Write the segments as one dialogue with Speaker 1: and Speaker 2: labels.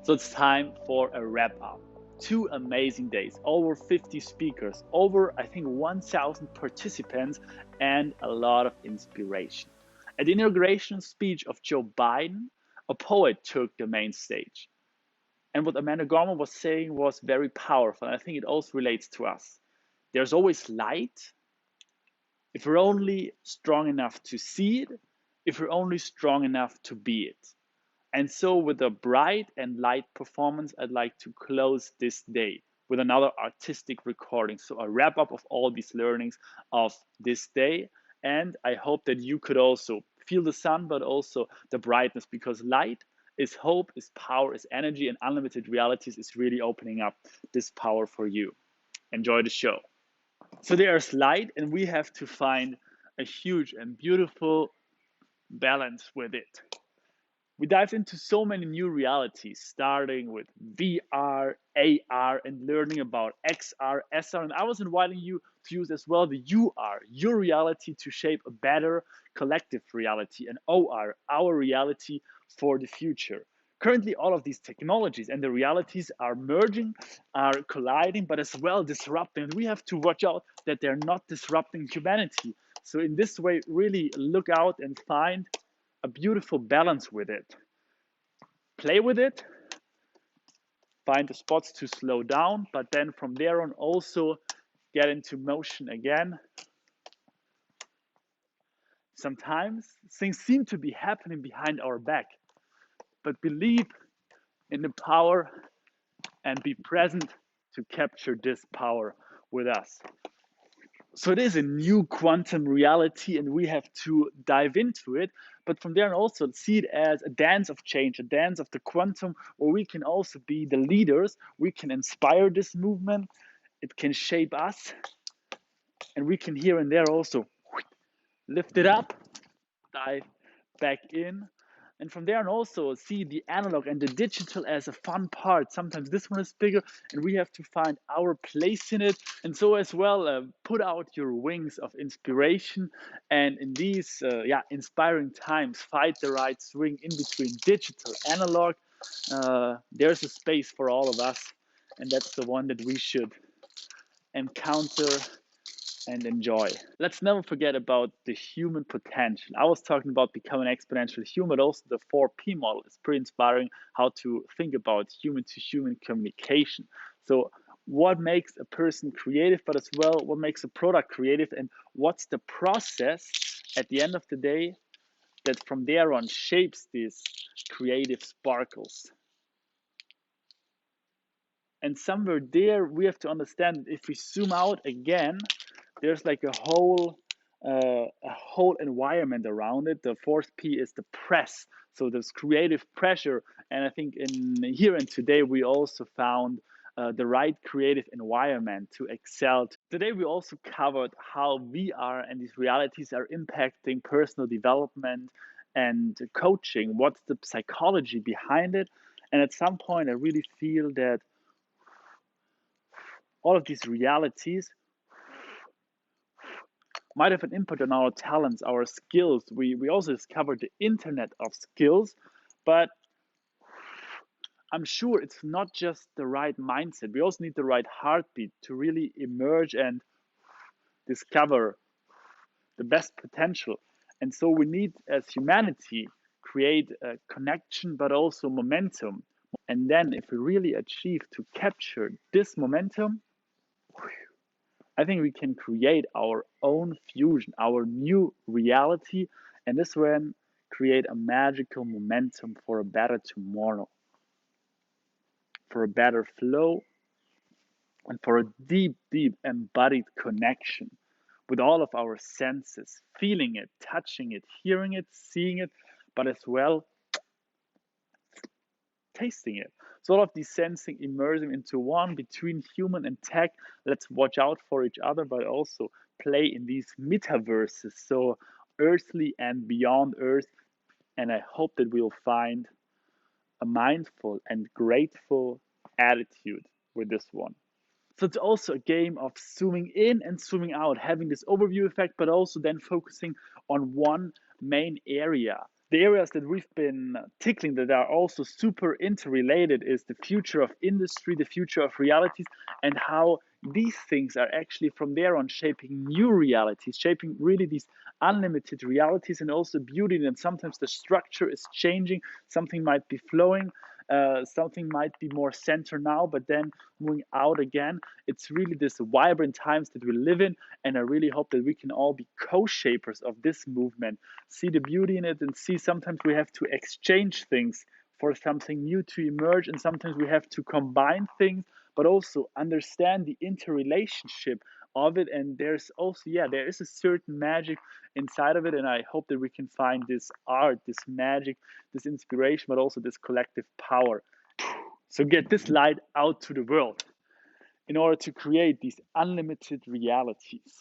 Speaker 1: So it's time for a wrap up. 2 amazing days, over 50 speakers, over I think 1,000 participants, and a lot of inspiration. At the inauguration speech of Joe Biden, a poet took the main stage. And what Amanda Gorman was saying was very powerful, and I think it also relates to us. There's always light if we're only strong enough to see it, if we're only strong enough to be it. And so, with a bright and light performance, I'd like to close this day with another artistic recording. So, a wrap up of all these learnings of this day. And I hope that you could also feel the sun, but also the brightness, because light is hope, is power, is energy, and unlimited realities is really opening up this power for you. Enjoy the show. So, there's light, and we have to find a huge and beautiful balance with it. We dived into so many new realities, starting with VR, AR, and learning about XR, SR. And I was inviting you to use as well the UR, your reality, to shape a better collective reality, and OR, our reality for the future. Currently, all of these technologies and the realities are merging, are colliding, but as well disrupting. And we have to watch out that they're not disrupting humanity. So, in this way, really look out and find a beautiful balance with it. Play with it, find the spots to slow down, but then from there on also get into motion again. Sometimes things seem to be happening behind our back, but believe in the power and be present to capture this power with us. So it is a new quantum reality, and we have to dive into it. But from there on, also see it as a dance of change, a dance of the quantum, where we can also be the leaders. We can inspire this movement. It can shape us, and we can here and there also lift it up, dive back in. And from there on also see the analog and the digital as a fun part. Sometimes this one is bigger and we have to find our place in it. And so as well, put out your wings of inspiration. And in these inspiring times, find the right swing in between digital, analog. There's a space for all of us. And that's the one that we should encounter and enjoy. Let's never forget about the human potential. I was talking about becoming exponential human, but also the 4P model is pretty inspiring how to think about human to human communication. So, what makes a person creative, but as well, what makes a product creative, and what's the process at the end of the day that from there on shapes these creative sparkles? And somewhere there, we have to understand if we zoom out again, there's like a whole environment around it. The fourth P is the press. So there's creative pressure, and I think in here and today we also found the right creative environment to excel. Today we also covered how VR and these realities are impacting personal development and coaching. What's the psychology behind it? And at some point, I really feel that all of these realities might have an impact on our talents, our skills. We also discovered the internet of skills, but I'm sure it's not just the right mindset. We also need the right heartbeat to really emerge and discover the best potential. And so we need, as humanity, create a connection, but also momentum. And then if we really achieve to capture this momentum, I think we can create our own fusion, our new reality, and this will create a magical momentum for a better tomorrow, for a better flow, and for a deep, deep embodied connection with all of our senses, feeling it, touching it, hearing it, seeing it, but as well tasting it. So all of these sensing immersing into one between human and tech. Let's watch out for each other, but also play in these metaverses, so earthly and beyond earth. And I hope that we'll find a mindful and grateful attitude with this one. So it's also a game of zooming in and zooming out, having this overview effect, but also then focusing on one main area. The areas that we've been tickling that are also super interrelated is the future of industry, the future of realities, and how these things are actually from there on shaping new realities, shaping really these unlimited realities, and also beauty. And sometimes the structure is changing, something might be flowing, something might be more center now, but then moving out again. It's really this vibrant times that we live in, and I really hope that we can all be co-shapers of this movement, see the beauty in it, and see sometimes we have to exchange things for something new to emerge, and sometimes we have to combine things, but also understand the interrelationship of it. And there's also, yeah, there is a certain magic inside of it, and I hope that we can find this art, this magic, this inspiration, but also this collective power. So get this light out to the world in order to create these unlimited realities.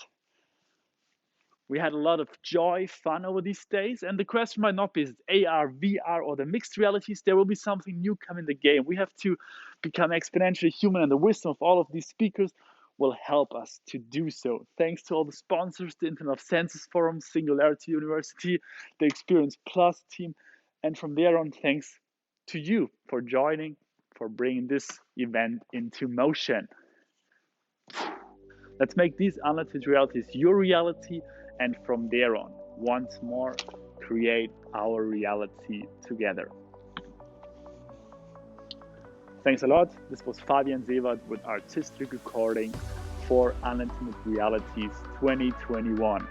Speaker 1: We had a lot of joy, fun over these days, and the question might not be is it AR, VR, or the mixed realities. There will be something new come in the game. We have to become exponentially human, and the wisdom of all of these speakers will help us to do so. Thanks to all the sponsors, the Internet of Senses Forum, Singularity University, the Experience Plus team, and from there on, thanks to you for joining, for bringing this event into motion. Let's make these unlimited realities your reality, and from there on, once more, create our reality together. Thanks a lot. This was Fabian Seewald with Artistic Recording for Unlimited Realities 2021.